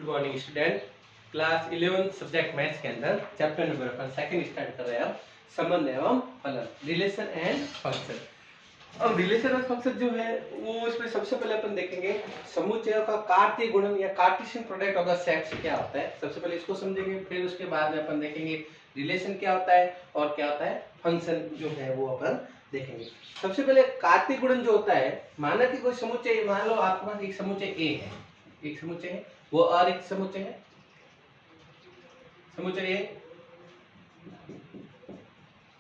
Morning student. Class 11 subject maths के अंदर chapter number अपन second start कर रहे हैं। संबंध एवं फलन, रिलेशन एंड फंक्शन। अब रिलेशन और फंक्शन जो है वो इसमें सबसे पहले अपन देखेंगे समुच्चयों का कार्तीय गुणन या Cartesian product of the sets क्या होता है। सबसे पहले इसको समझेंगे, फिर उसके बाद में अपन देखेंगे रिलेशन क्या होता है और क्या होता है फंक्शन जो है वो अपन देखेंगे। सबसे पहले कार्तीय गुणन जो होता है, माना कि कोई समुच्चय, मान लो आपके पास एक समुच्चय ए है, एक समुच्चय है, वो और एक समुच्चय है, समुच्चय ए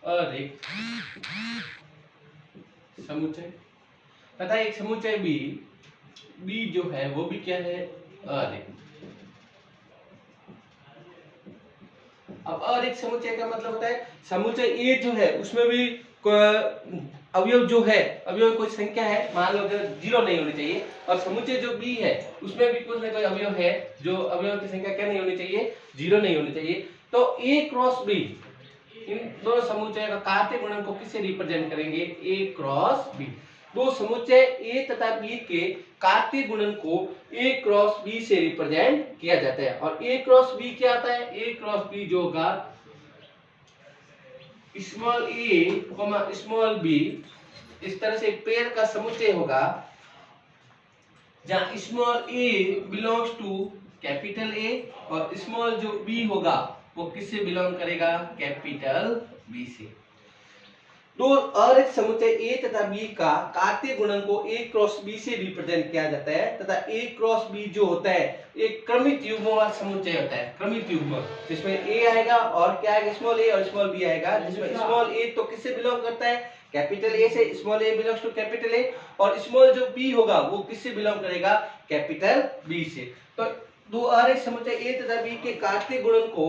और एक समुच्चय तथा एक समुच्चय बी, बी जो है वो भी क्या है और एक। अब और एक समुच्चय का मतलब होता है समुच्चय ए जो है उसमें भी अवयव जो है, अवयव कोई संख्या है, मान लो जो 0 नहीं होनी चाहिए, और समुच्चय जो बी है उसमें भी कुछ ना कोई अवयव है जो अवयव की संख्या क्या नहीं होनी चाहिए, 0 नहीं होनी चाहिए। तो ए क्रॉस बी, इन दोनों समुच्चय का कार्तीय गुणन को किससे रिप्रेजेंट करेंगे, ए क्रॉस बी। दो समुच्चय ए तथा बी के कार्तीय गुणन को ए क्रॉस बी से रिप्रेजेंट किया जाता है। और ए क्रॉस बी क्या आता है, ए क्रॉस बी जो होगा स्मॉल ए स्मॉल बी, इस तरह से एक पेयर का समुच्चय होगा जहां small a belongs to capital A और स्मॉल जो बी होगा वो किससे बिलोंग करेगा, कैपिटल बी से। दो और एक समुच्चय ए तथा बी का कार्तीय गुणन को ए क्रॉस बी से रिप्रेजेंट किया जाता है तथा ए क्रॉस बी जो होता है एक क्रमित युग्मों वाला समुच्चय होता है, क्रमित युग्म, जिसमें ए आएगा और क्या आएगा, स्मॉल ए और स्मॉल बी आएगा, जिसमें स्मॉल ए तो किससे बिलोंग करता है, कैपिटल ए से, small a belongs to capital A, और स्मॉल जो बी होगा वो किससे बिलोंग करेगा, कैपिटल बी से। तो दो और एक समुच्चय ए तथा बी के कार्तीय गुणन को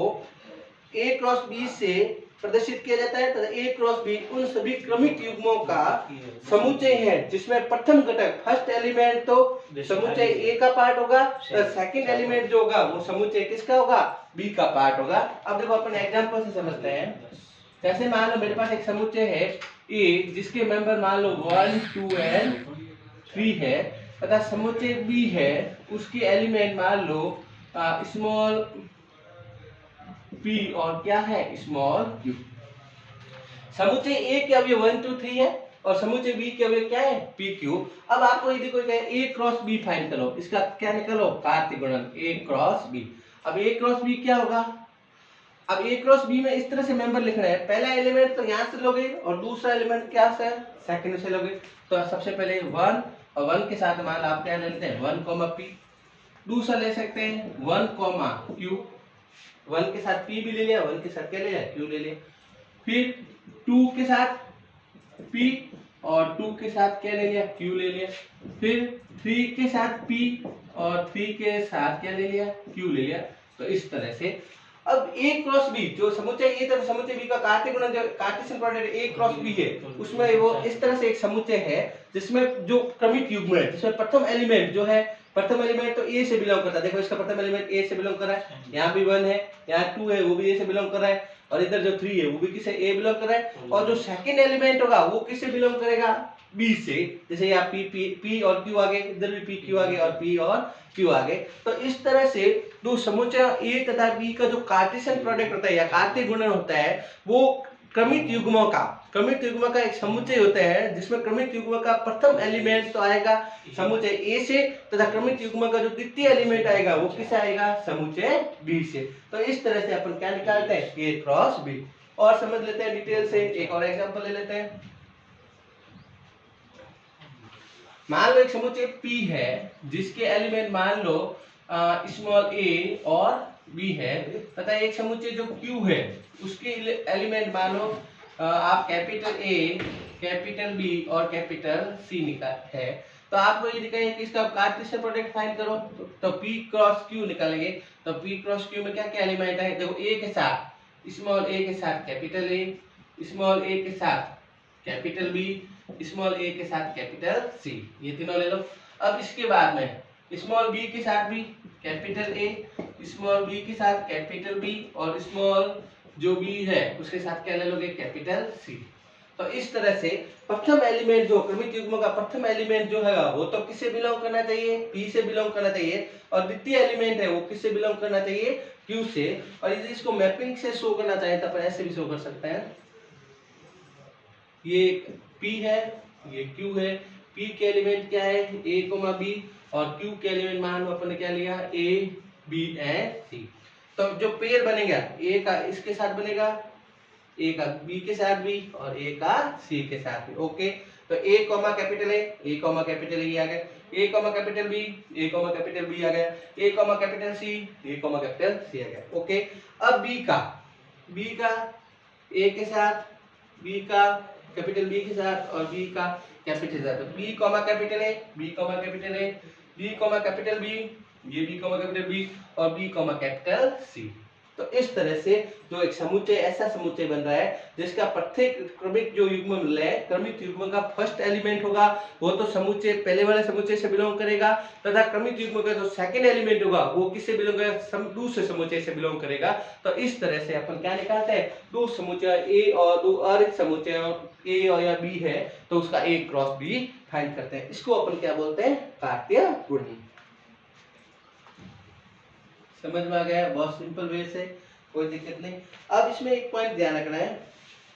ए क्रॉस बी से प्रदर्शित किया जाता है तथा ए क्रॉस बी उन सभी क्रमिक युग्मों का समुच्चय है जिसमें प्रथम घटक, फर्स्ट एलिमेंट तो समुच्चय ए का पार्ट होगा, सेकंड एलिमेंट जो होगा वो समुच्चय किसका होगा, बी का पार्ट होगा। अब देखो अपन एग्जांपल से समझते हैं। जैसे मान लो मेरे पास एक समुच्चय है ए जिसके मेंबर मान लो 1 2 एंड 3 है तथा समुच्चय बी है उसके एलिमेंट मान लो स्मॉल p और क्या है, स्मॉल q। समुच्चय ए के अवयव 1 2 3 है और समुच्चय बी के अवयव क्या है, p q। अब आपको यदि कोई कहे ए क्रॉस बी फाइंड करो, इसका क्या निकालो, कार्तीय गुणन ए क्रॉस बी। अब ए क्रॉस बी क्या होगा, अब ए क्रॉस बी में इस तरह से मेंबर लिखना है, पहला एलिमेंट तो यहाँ से लोगे और दूसरा एलिमेंट क्या से, सेकंड से लोगे। तो सबसे पहले 1 और 1 के साथ मान आप क्या ले लेते हैं 1, p। दूसरा ले सकते हैं 1, q। 1 के साथ p भी ले लिया, 1 के साथ क्या ले लिया, q ले लिया। फिर 2 के साथ p और 2 के साथ क्या ले लिया, q ले लिया। फिर 3 के साथ p और 3 के साथ क्या ले लिया, q ले लिया। तो इस तरह से अब a क्रॉस b जो समुच्चय ए तथा समुच्चय b का कार्तीय गुणन जो Cartesian product a cross b है उसमें वो इस तरह से एक समुच्चय है जिसमें जो क्रमिक युग्म है, जिसमें प्रथम एलिमेंट जो है, प्रथम एलिमेंट तो ए से बिलोंग करता है। देखो इसका प्रथम एलिमेंट ए से बिलोंग कर रहा है, यहाँ भी 1 है, यहाँ 2 है वो भी ए से बिलोंग कर रहा है, और इधर जो 3 है वो भी किससे, ए बिलोंग कर रहा है। और जो सेकंड एलिमेंट होगा वो किससे बिलोंग करेगा, बी से। जैसे यहाँ p और q आगे, इधर भी p q आगे और p और q आगे। तो इस तरह से दो समुच्चय ए तथा बी का जो कार्टेशियन प्रोडक्ट होता है या कार्तीय गुणन होता है वो क्रमित युग्मों का एक समुच्चय होता है जिसमें क्रमित युग्म का प्रथम एलिमेंट तो आएगा समुच्चय ए से तथा क्रमित युग्म का जो द्वितीय एलिमेंट आएगा वो किससे आएगा, समुच्चय बी से। तो इस तरह से अपन क्या निकालते हैं, ए क्रॉस बी। और समझ लेते हैं डिटेल से, एक और एग्जांपल ले लेते हैं। मान लो एक समुच्चय P है जिसके एलिमेंट मान लो स्मॉल a और b है तथा एक समुच्चय जो Q है उसके एलिमेंट मान लो आप कैपिटल A, कैपिटल B और कैपिटल C निकाल है। तो आपको ये दिखाएंगे कि इसका कार्टेशियन प्रोडक्ट फाइंड करो, तो P क्रॉस Q निकालेंगे। तो P क्रॉस Q में क्या क्या एलिमेंट है, देखो A के साथ, स्मॉल a के साथ कैपिटल A, स्मॉल a के साथ कैपिटल B, स्मॉल a के साथ कैपिटल C, ये तीनों ले लो। अब इसके बाद में स्मॉल b के साथ भी कैपिटल A, स्मॉल b के साथ कैपिटल B और स्मॉल जो b है उसके साथ क्या ले लोगे, कैपिटल C। तो इस तरह से प्रथम एलिमेंट जो क्रमिक युग्म का प्रथम एलिमेंट जो है वो तो किससे बिलोंग करना चाहिए, पी से बिलोंग करना चाहिए, और द्वितीय एलिमेंट है वो किससे बिलोंग करना चाहिए, क्यू से। और यदि इसको मैपिंग से शो करना चाहे तो अपन ऐसे भी शो कर सकते हैं, ये P है, ये Q है, P के एलिमेंट क्या है A, B, और Q के एलिमेंट मान लो अपन ने क्या लिया A, B एंड C। तो जो पेयर बनेगा A का इसके साथ बनेगा, A का B के साथ भी, और A का C के साथ भी। ओके, तो A comma capital A, A comma capital A आ गया, A comma capital B, A comma capital B आ गया, A comma capital C, A comma capital C आ गया। ओके, अब B का A के साथ, B का कैपिटल B के साथ, और B का कैपिटल साथ। तो B comma capital A, B comma capital A, B comma capital B, ये B कॉमा कैपिटल B, और B कॉमा कैपिटल C। तो इस तरह से जो एक समुच्चय, ऐसा समुच्चय बन रहा है जिसका प्रत्येक क्रमिक जो युग्म है, क्रमिक युग्म का फर्स्ट एलिमेंट होगा वो तो समुच्चय पहले वाले समुच्चय से बिलोंग करेगा, तथा क्रमिक युग्म का जो सेकंड एलिमेंट होगा वो किससे बिलोंग करेगा, दूसरे समुच्चय से बिलोंग करेगा। तो इस तरह से अपन क्या निकालते हैं, दो समुच्चय ए और दो अरिक्त समुच्चय ए और या बी है तो उसका ए क्रॉस बी फाइंड करते हैं। इसको अपन क्या बोलते हैं, कार्तीय गुणन। समझ में आ गया, बहुत सिंपल वे से, कोई दिक्कत नहीं। अब इसमें एक पॉइंट ध्यान रखना है,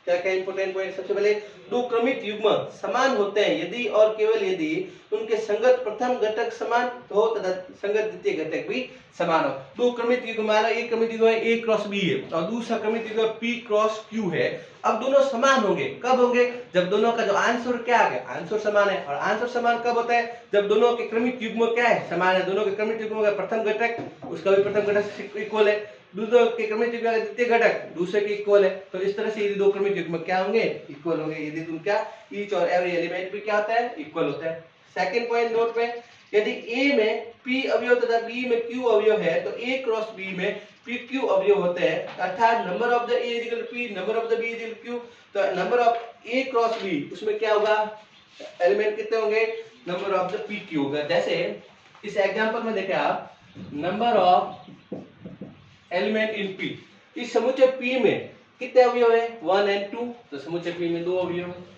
क्या क्या इंपॉर्टेंट पॉइंट। सबसे पहले दो क्रमिक युग्म समान होते हैं यदि और केवल यदि उनके संगत प्रथम घटक समान हो तथा संगत द्वितीय घटक भी समान हो। दो क्रमिक युग्म, मान लो एक क्रमिक युग्म ए क्रॉस बी है और दूसरा क्रमिक युग्म पी क्रॉस क्यू है। अब दोनों समान होंगे, कब होंगे, जब दोनों का जो आंसर क्या आ गया, आंसर समान है। और आंसर समान कब होता है, जब दोनों के क्रमिक युग्म क्या है, समान है। दोनों के क्रमिक युग्म का प्रथम घटक उसका भी प्रथम घटक इक्वल है, दूसरे के क्रमिक युग्म का द्वितीय घटक दूसरे के इक्वल है। तो इस तरह से यदि दो क्रमिक युग्म क्या होंगे, इक्वल होंगे। यदि उनका ईच और एवरी एलिमेंट भी क्या होता है, इक्वल होता है। सेकंड पॉइंट नोट पे, यदि A में P अवयव तथा B में Q अवयव है तो A क्रॉस B में PQ अवयव होते हैं, अर्थात number of the A equal P, number of the B equal Q। तो number of A cross B उसमें क्या होगा, एलिमेंट कितने होंगे, नंबर ऑफ द PQ होगा। जैसे इस एग्जांपल में देखें आप, number of element in P, इस समुच्चय P में कितने अवयव है, 1 and 2, तो समुच्चय P में दो अवयव है।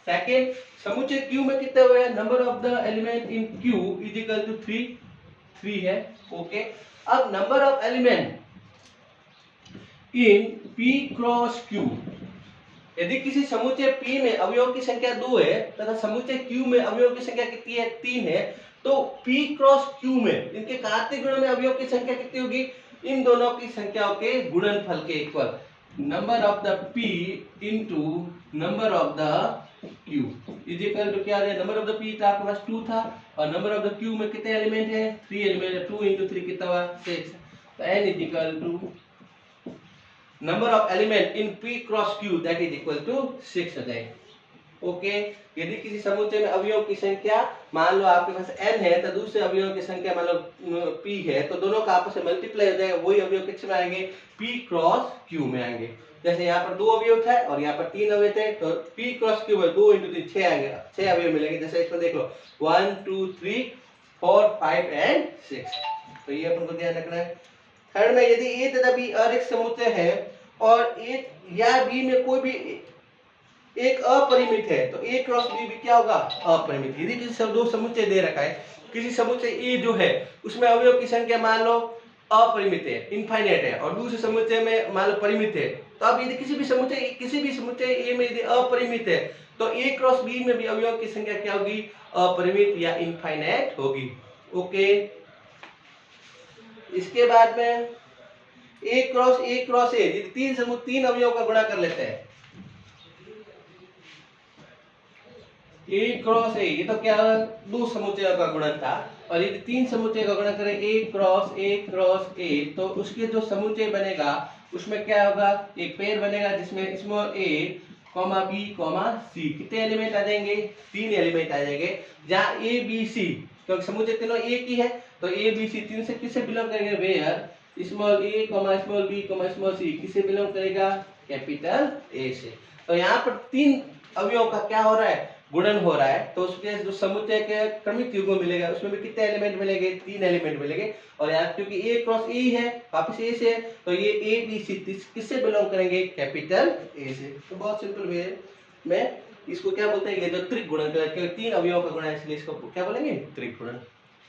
सेकंड, समुच्चय Q में कितने हुए हैं, number of the element in Q is equal to 3 है। ओके, अब number of element in P cross Q, यदि किसी समुच्चय P में अवयव की संख्या 2 है तथा समुच्चय Q में अवयव की संख्या कितनी है, 3 है, तो P क्रॉस Q में इनके कार्तीय गुणन में अवयव की संख्या कितनी होगी, इन दोनों की संख्याओं के गुणनफल के equal, number of the P into number of the Q is equal to क्या है, नंबर ऑफ द P था आपके पास 2 था और नंबर ऑफ द Q में कितने एलिमेंट है, 3 एलिमेंट है। 2 into 3 कितना हुआ, 6। तो n is equal to number of element in P cross Q that is equal to 6 हो जाएगा। ओके, यदि किसी समुच्चय में अवयव की संख्या मान लो आपके पास n है तो दूसरे अवयव की संख्या मान लो p है, तो दोनों का आपस में मल्टीप्लाई हो जाएगा, वही अवयव किस में आएंगे, p क्रॉस q में आएंगे। जैसे यहाँ पर 2 अवयव थे और यहाँ पर 3 अवयव थे, तो p क्रॉस q में 2 into 3 6 आएंगे, 6 अवयव मिलेंगे। जैसे इसमें देख लो 1 2 3 4 5 and 6, तो ये अपन को ध्यान रखना है। थर्ड में, यदि a तथा b अरिक्त समुच्चय है और a या b में कोई भी एक अपरिमित है तो A क्रॉस B भी क्या होगा, अपरिमित। यदि किसी दो समुच्चय दे रखा है, किसी समुच्चय A जो है उसमें अवयव की संख्या मान लो अपरिमित है, इनफाइनाइट है, और दूसरे समुच्चय में मान लो परिमित है, तो अब यदि किसी भी समुच्चय A में यदि अपरिमित है तो A क्रॉस B में भी अवयव की संख्या क्या होगी, अपरिमित या इनफाइनाइट होगी। ओके, इसके बाद में A क्रॉस A यदि तीन अवयव का गुणा कर लेते हैं, A क्रॉस A, ये तो क्या दो समुच्चयों का गुणन था, और यदि 3 समुच्चय का गुणन करें A क्रॉस A तो उसके जो समुच्चय बनेगा उसमें क्या होगा, एक पेयर बनेगा जिसमें स्मॉल a b c कितने एलिमेंट आ जाएंगे, 3 एलिमेंट आ जाएंगे। जहाँ a b c तो समुच्चय तीनों एक ही है, तो a b c 3 से किससे बिलोंग करेंगे, where small a small b small c किससे बिलोंग करेगा, कैपिटल A से। तो यहाँ पर 3 अवयव का क्या हो रहा है, गुणन हो रहा है, तो उसके जो समुच्चय के क्रमिक युग्म मिलेगा उसमें भी कितने एलिमेंट मिलेंगे, 3 एलिमेंट मिलेंगे। और यहाँ क्योंकि A क्रॉस A है, वापस A से है, तो ये A B C किससे बिलोंग करेंगे, कैपिटल A से। तो बहुत सिंपल वे है, में इसको क्या बोलते हैं, ये जो त्रिक गुणन, क्योंकि 3 अवयवों का गुणन है इसलिए इसको क्या बोलेंगे, त्रिक गुणन।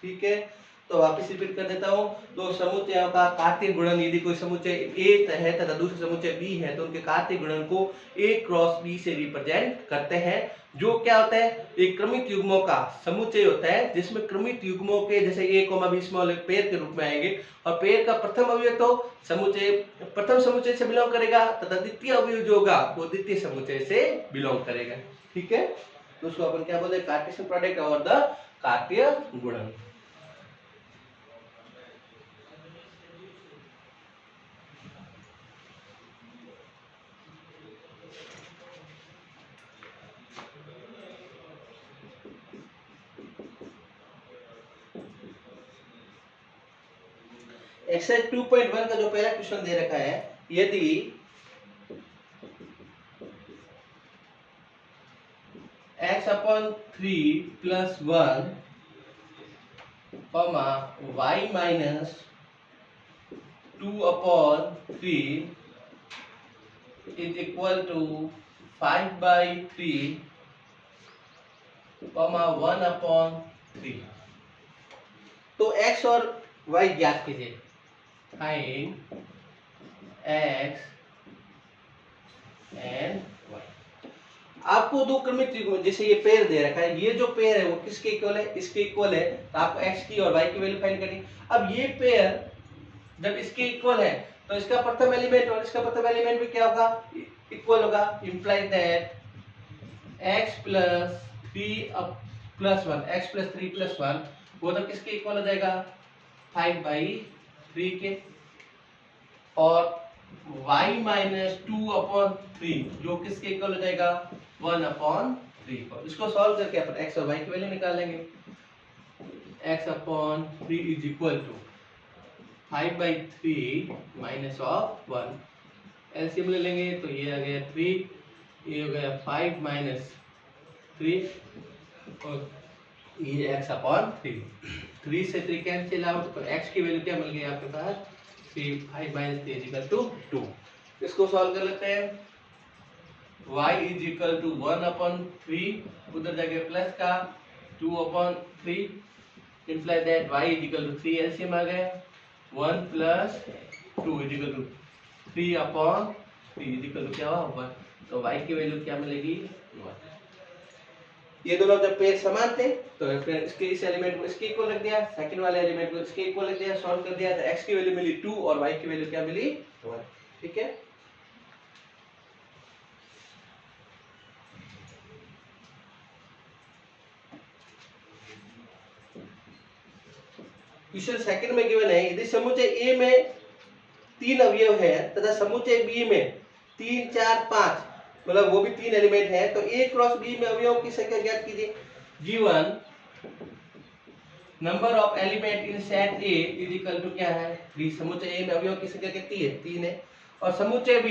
ठीक है, तो वापस रिपीट कर देता हूँ। तो समुच्चयों का कार्तीय गुणन, यदि कोई समुच्चय A है तथा दूसरा समुच्चय B है तो उनके कार्तीय गुणन को A क्रॉस B से रिप्रेजेंट करते हैं। जो क्या होता है, एक क्रमिक युग्मों का समुच्चय होता है जिसमें क्रमिक युग्मों के जैसे A, B स्मॉल एक पेयर के रूप में आएंगे, और पेयर का प्रथम अवयव तो समुच्चय प्रथम समुच्चय से बिलोंग करेगा तथा द्वितीय अवयव जो होगा वो द्वितीय समुच्चय से बिलोंग करेगा। ठीक है, तो उसको अपन क्या बोलते हैं, कार्टेशियन प्रोडक्ट और द कार्तीय गुणन। एक्सरसाइज 2.1 का जो पहला क्वेश्चन दे रखा है, यदि x upon 3 plus 1 y minus 2 upon 3 is equal to 5/3 1 upon 3, तो x और y ज्ञात कीजिए। Find x and y। आपको दो क्रमिक त्रिकोण, जैसे ये पेयर दे रखा है, ये जो पेयर है वो किसके इक्वल है, इसके इक्वल है, तो आपको x की और y की वैल्यू फाइंड करनी। अब ये पेयर जब इसके इक्वल है तो इसका प्रथम एलिमेंट और इसका प्रथम एलिमेंट भी क्या होगा, इक्वल होगा। Imply that x plus 3 plus 1, x plus 3 plus 1 वो तो किसके इक्वल हो जाएगा, 5/3 के, और y माइनस 2 अपॉन 3 जो किसके इक्वल हो जाएगा, 1 अपॉन 3 को। इसको सॉल्व करके अपन x और y की वैल्यू निकाल लेंगे। x upon 3 is equal to 5/3 minus of 1, LCM ले लेंगे तो ये आ गया 3, ये हो गया 5 माइनस 3 और ये x अपॉन 3, 3 से 3 कैंसिल आउट, तो x की वैल्यू क्या मिल गई आपके पास, 5 माइनस 3 इज इक्वल टू 2। इसको सॉल्व कर लेते हैं। y is equal to 1 upon 3, उधर जाके प्लस का 2 upon 3, imply that y is equal to 3, LCM आ गया 1 plus 2 is equal to 3 upon 3 is equal to क्या हुआ 1, तो y की वैल्यू क्या मिलेगी 1। ये दोनों जब पेयर समान थे तो फिर इसके इस एलिमेंट को इसके इक्वल रख दिया, सेकंड वाले एलिमेंट को इसके इक्वल रख दिया, सॉल्व कर दिया तो x की वैल्यू मिली 2 और y की वैल्यू क्या मिली 1। ठीक है, क्वेश्चन सेकंड में गिवन है, यदि समुच्चय A में 3 अवयव है तथा समुच्चय B में 3 4 5 मतलब वो भी 3 एलिमेंट है, तो A क्रॉस B में अवयवों की संख्या ज्ञात कीजिए। Given number of element in set A is equal to क्या है 3, समुच्चय A में अवयवों की संख्या कितनी है 3 है, और समुच्चय B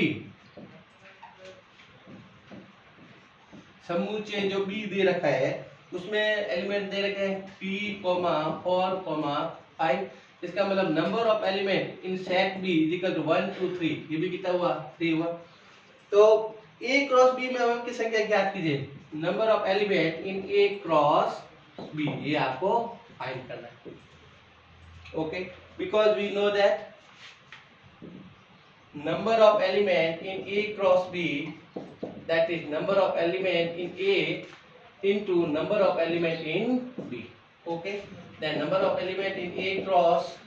जो B दे रखा है उसमें एलिमेंट दे रखे हैं 3, 4, 5, इसका मतलब number of element in set B is equal to 1 2 3, ये भी कितना हुआ 3 हुआ। तो A क्रॉस B में अवयव की संख्या ज्ञात कीजिए, number of element in A cross B, ये आपको फाइंड करना है। Okay, because we know that number of element in A cross B, that is number of element in A into number of element in B. Okay, then number of element in A cross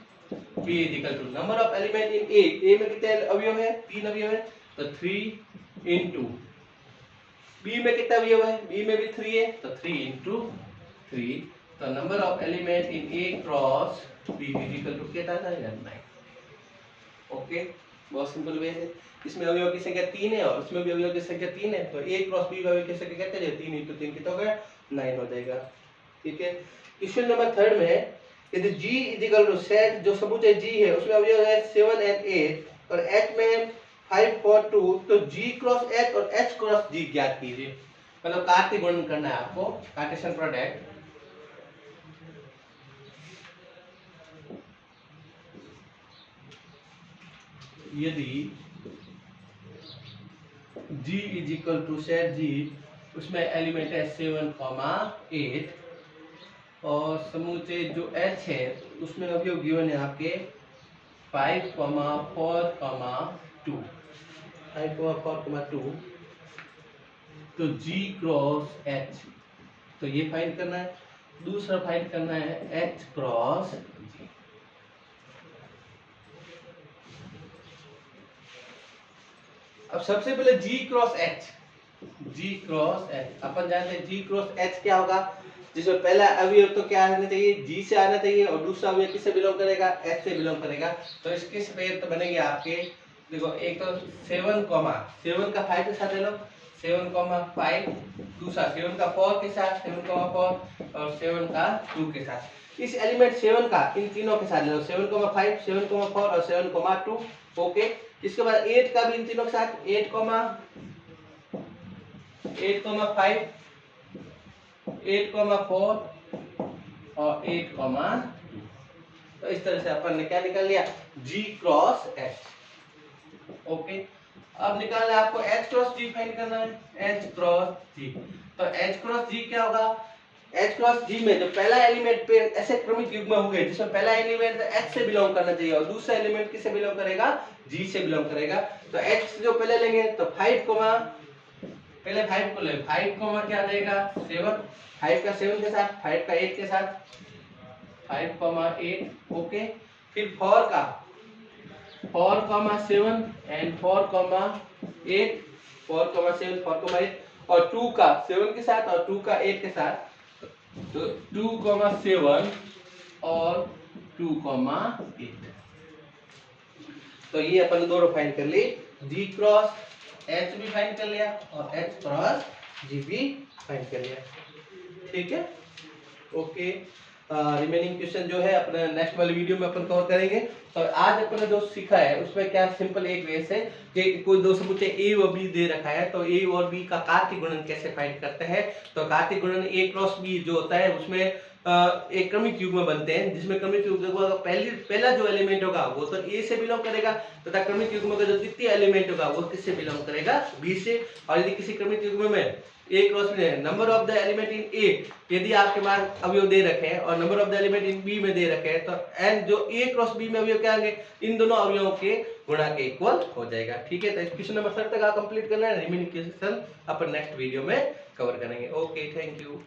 B is equal to number of element in A में कितने अवयव है 3 अवयव है, तो 3 into B में कितना अवयव है, B में भी 3 है तो 3 into 3, तो number of element in A cross B is equal to कितना था 9। ओके, बहुत सिंपल वे है, इसमें अवयव की संख्या 3 है और इसमें भी अवयव की संख्या 3 है, तो A क्रॉस B अवयव की संख्या कितनी है 3 into 3 कितना हो गया 9 हो जाएगा। ठीक है, क्वेश्चन नंबर 3 में यदि G is equal to set जो समुच्चय G है उसमें अवयव है 7 and 8 और H में 5 4 2, तो G क्रॉस H और H क्रॉस G ज्ञात कीजिए, मतलब कार्तीय गुणन करना है आपको, कार्टेशियन प्रोडक्ट। यदि G is equal to set G उसमें एलिमेंट है 7,8 और समुच्चय जो H है उसमें अवयव गिवन है आपके 5,4,2 5,4,2 तो G क्रॉस H तो ये फाइंड करना है। दूसरा फाइंड करना है H क्रॉस G। अब सबसे पहले G क्रॉस H अपन जानते हैं G क्रॉस H क्या होगा, जिसमें पहला अवयव तो क्या आना चाहिए, G से आना चाहिए और दूसरा अवयव किससे बिलोंग करेगा, H से बिलोंग करेगा। तो इसके स्पेयर तो बनेंगे आपके, देखो एक तो 7 का 5 के साथ ले लो 7,5, दूसरा 7 का 4 के साथ 7,4 और 7 का 2 के साथ। इस एलिमेंट 7 का इन तीनों के साथ ले लो 7,5, 7,4 और 7,2। ओके, इसके बाद 8 का भी इन तीनों के साथ 8,5, 8,4 और 8,2। तो इस तरह से अपन ने क्या निकाल लिया, G क्रॉस H। ओके, अब निकालना है आपको H क्रॉस G फाइंड करना है, H क्रॉस G। तो H क्रॉस G क्या होगा, H क्रॉस G में जो पहला एलिमेंट पे ऐसे क्रमिक युग्म होंगे जिसमें पहला एलिमेंट H से बिलोंग करना चाहिए और दूसरा एलिमेंट किससे बिलोंग करेगा, G से बिलोंग करेगा। तो H जो पहले लेंगे तो 5, पहले 5 को ले 5 क्या आ जाएगा 7, 5 का 7 के साथ 5 का 8 के साथ 5,8। ओके, फिर 4 का 4,7 एंड 4,8, 4,7 4,8 और 2 का 7 के साथ और 2 का 8 के साथ तो 2,7 और 2,8। तो ये अपन दोनों फाइंड कर ली, G क्रॉस H भी फाइंड कर लिया और H क्रॉस G भी फाइंड कर लिया। ठीक है, ओके। रिमेनिंग क्वेश्चन जो है अपने नेक्स्ट वाली वीडियो में अपन कवर करेंगे। तो आज अपन ने जो सीखा है उसमें क्या सिंपल एक वे से कि कोई दो समुच्चय A और B दे रखा है तो A और B का कार्तीय गुणन कैसे फाइंड करते हैं। तो कार्तीय गुणन A क्रॉस B जो होता है उसमें एक क्रमिक युग्म बनते हैं जिसमें क्रमिक युग्म का पहला जो एलिमेंट होगा वो तो A से बिलोंग करेगा तथा क्रमिक युग्म का जो द्वितीय एलिमेंट होगा वो किससे बिलोंग करेगा, B से। और यदि किसी क्रमिक युग्म में A क्रॉस में number of the element in A यदि आपके पास अवयव दे रखे हैं और number of the element in B में दे रखे हैं तो एंड जो A क्रॉस B में अवयव क्या होंगे, इन दोनों अवयवों के गुणा के इक्वल हो जाएगा। ठीक है, तो क्वेश्चन नंबर 7 तक आप कंप्लीट करना है, रिमेनिंग क्वेश्चन अपन नेक्स्ट वीडियो में कवर करेंगे। Okay, thank you.